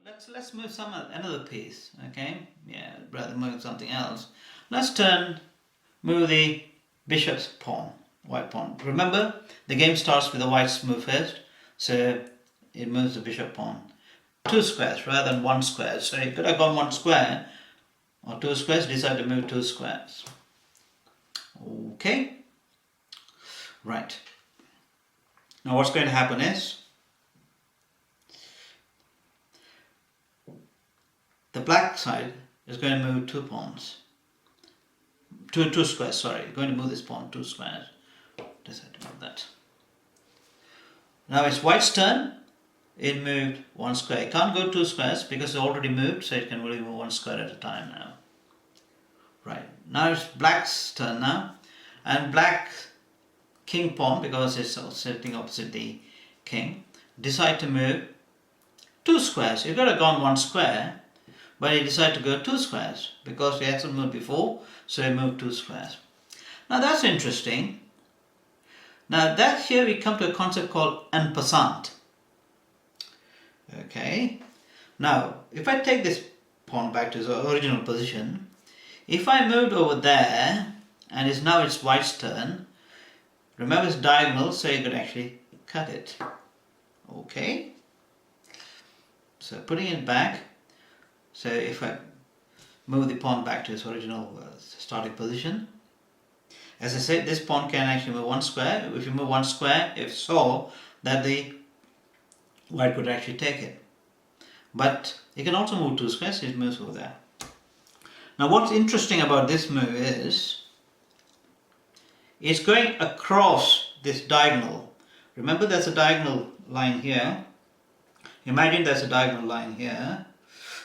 Let's move another piece, okay? Yeah, rather move something else. Let's move the bishop's pawn, white pawn. Remember, the game starts with the white's move first, so it moves the bishop pawn. 2 squares rather than 1 square. So you could have gone 1 square or 2 squares, decide to move 2 squares. Okay? Right. Now what's going to happen is the black side is going to move 2 pawns. Two squares, sorry. Going to move this pawn 2 squares. Decide to move that. Now it's white's turn. It moved 1 square. It can't go 2 squares because it already moved, so it can only move 1 square at a time now. Right. Now it's black's turn now. And black king pawn, because it's sitting opposite the king, decide to move 2 squares. He could have gone 1 square, but he decided to go 2 squares because he hasn't moved before, so he moved 2 squares. Now that's interesting. Now that here we come to a concept called en passant. Okay. Now if I take this pawn back to its original position, if I moved over there and now it's white's turn, remember it's diagonal, so you could actually cut it. Okay. So putting it back, so if I move the pawn back to its original starting position, as I said, this pawn can actually move 1 square. If you move 1 square, if so, that the white could actually take it. But you can also move 2 squares, it moves over there. Now what's interesting about this move is it's going across this diagonal. Remember there's a diagonal line here. Imagine there's a diagonal line here.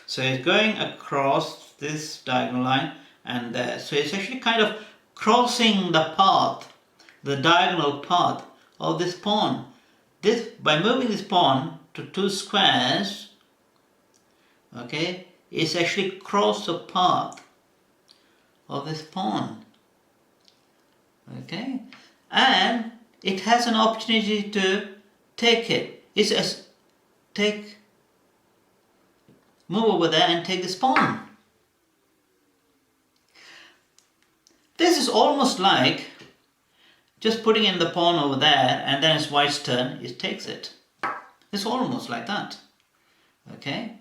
So it's going across this diagonal line and there. So it's actually kind of crossing the path, the diagonal path of this pawn. By moving this pawn to 2 squares, okay, it's actually crossed the path of this pawn. Okay, and it has an opportunity to take it. It's move over there and take this pawn. This is almost like just putting in the pawn over there and then it's white's turn, it takes it. It's almost like that. Okay,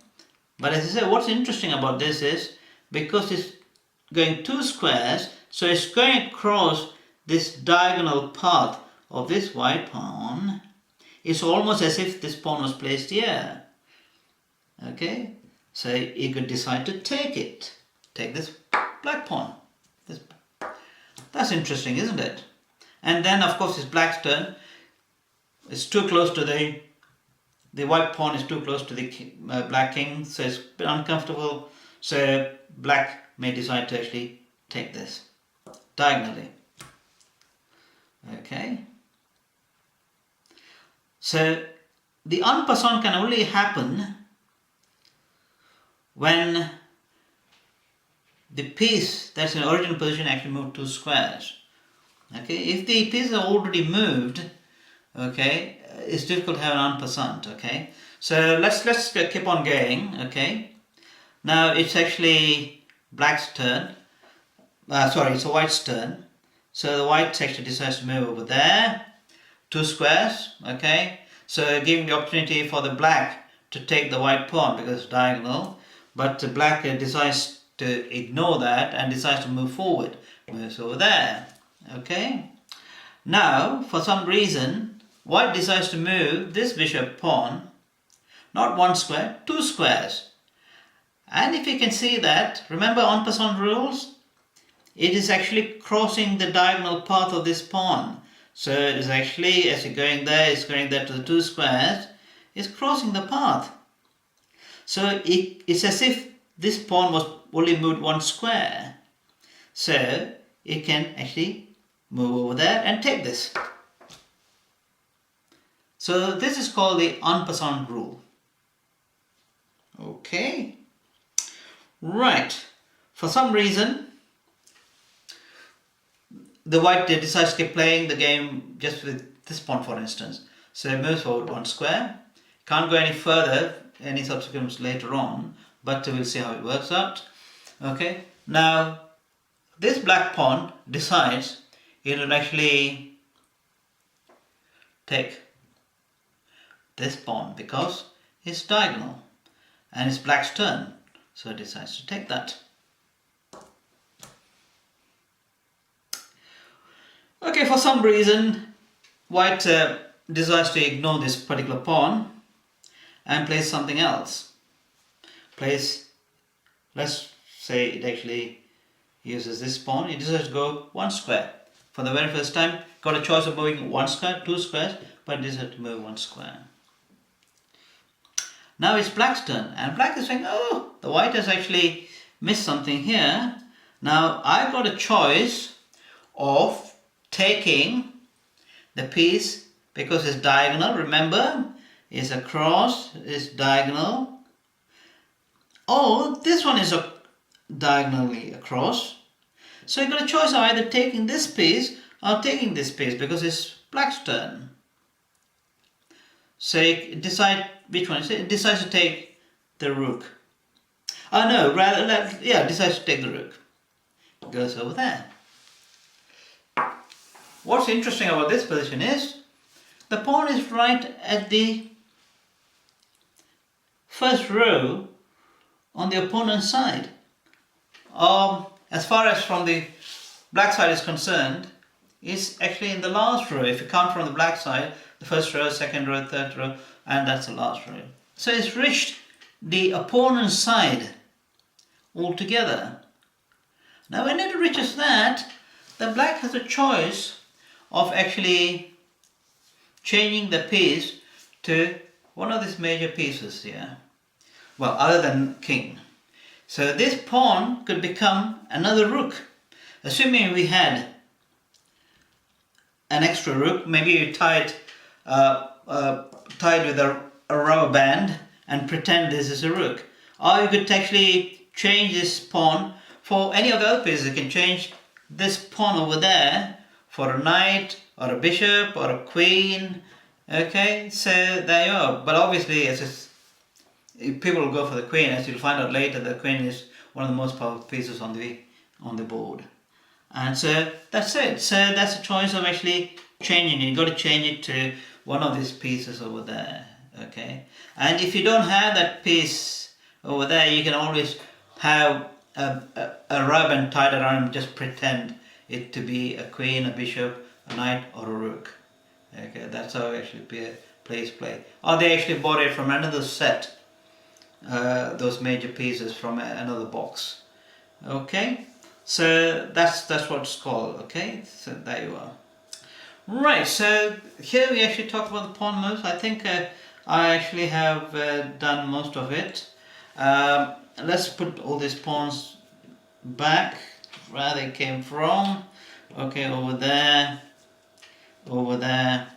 but as I say, what's interesting about this is because it's going 2 squares, so it's going across this diagonal path of this white pawn. It's almost as if this pawn was placed here. Okay, so you could decide to take it. Take this black pawn. That's interesting, isn't it? And then of course it's black's turn. It's too close to the white pawn is too close to the black king, so it's a bit uncomfortable. So black may decide to actually take this diagonally. Okay. So the en passant can only happen when the piece that's in original position actually moved 2 squares. Okay, if the piece is already moved, okay, it's difficult to have an en passant. Okay, so let's keep on going. Okay, now it's actually black's turn. It's a white's turn. So the white actually decides to move over there, 2 squares. Okay, so giving the opportunity for the black to take the white pawn because it's diagonal, but the black decides to ignore that and decides to move forward, moves over there. Okay, now for some reason white decides to move this bishop pawn not 1 square, 2 squares. And if you can see that, remember en passant rules, it is actually crossing the diagonal path of this pawn. So it is actually, as you're going there, it's going there to the 2 squares, it's crossing the path. So it's as if this pawn was only moved 1 square. So it can actually move over there and take this. So this is called the en passant rule. Okay. Right. For some reason, the white decides to keep playing the game just with this pawn, for instance. So it moves forward 1 square, Can't go any further, any subsequent moves later on, but we'll see how it works out. Okay, now this black pawn decides it will actually take this pawn because it's diagonal and it's black's turn, so it decides to take that. Okay, for some reason white decides to ignore this particular pawn and plays something else. Let's say it actually uses this pawn. It decides to go one square. For the very first time, got a choice of moving one square, two squares, but it decided to move one square. Now it's black's turn, and black is saying, oh, the white has actually missed something here. Now I've got a choice of taking the piece because it's diagonal. Remember, it's a cross, it's diagonal. Oh, this one is diagonally across. So you've got a choice of either taking this piece or taking this piece because it's black's turn. So you decide which one. It decides to take the rook. Oh no, decides to take the rook. Goes over there. What's interesting about this position is the pawn is right at the first row on the opponent's side. As far as from the black side is concerned, it's actually in the last row. If you count from the black side, the first row, second row, third row, and that's the last row. So it's reached the opponent's side altogether. Now when it reaches that, the black has a choice of actually changing the piece to one of these major pieces here. Well, other than king. So this pawn could become another rook. Assuming we had an extra rook, maybe you tied with a rubber band and pretend this is a rook. Or you could actually change this pawn for any of the other pieces. You can change this pawn over there for a knight or a bishop or a queen. Okay, so there you are. But obviously, people will go for the queen. As you'll find out later, the queen is one of the most powerful pieces on the board. And so that's it. So that's a choice of actually changing it. You've got to change it to one of these pieces over there. Okay, and if you don't have that piece over there, you can always have a rub and tied around and just pretend it to be a queen, a bishop, a knight, or a rook. Okay, that's how actually players play. Or they actually bought it from another set, those major pieces from another box. Okay, so that's what it's called. Okay, so there you are. Right, so here we actually talk about the pawn moves. I think I actually have done most of it. Let's put all these pawns back where they came from. Okay, over there, over there,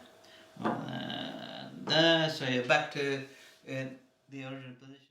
over there, there. So you're back to the original position.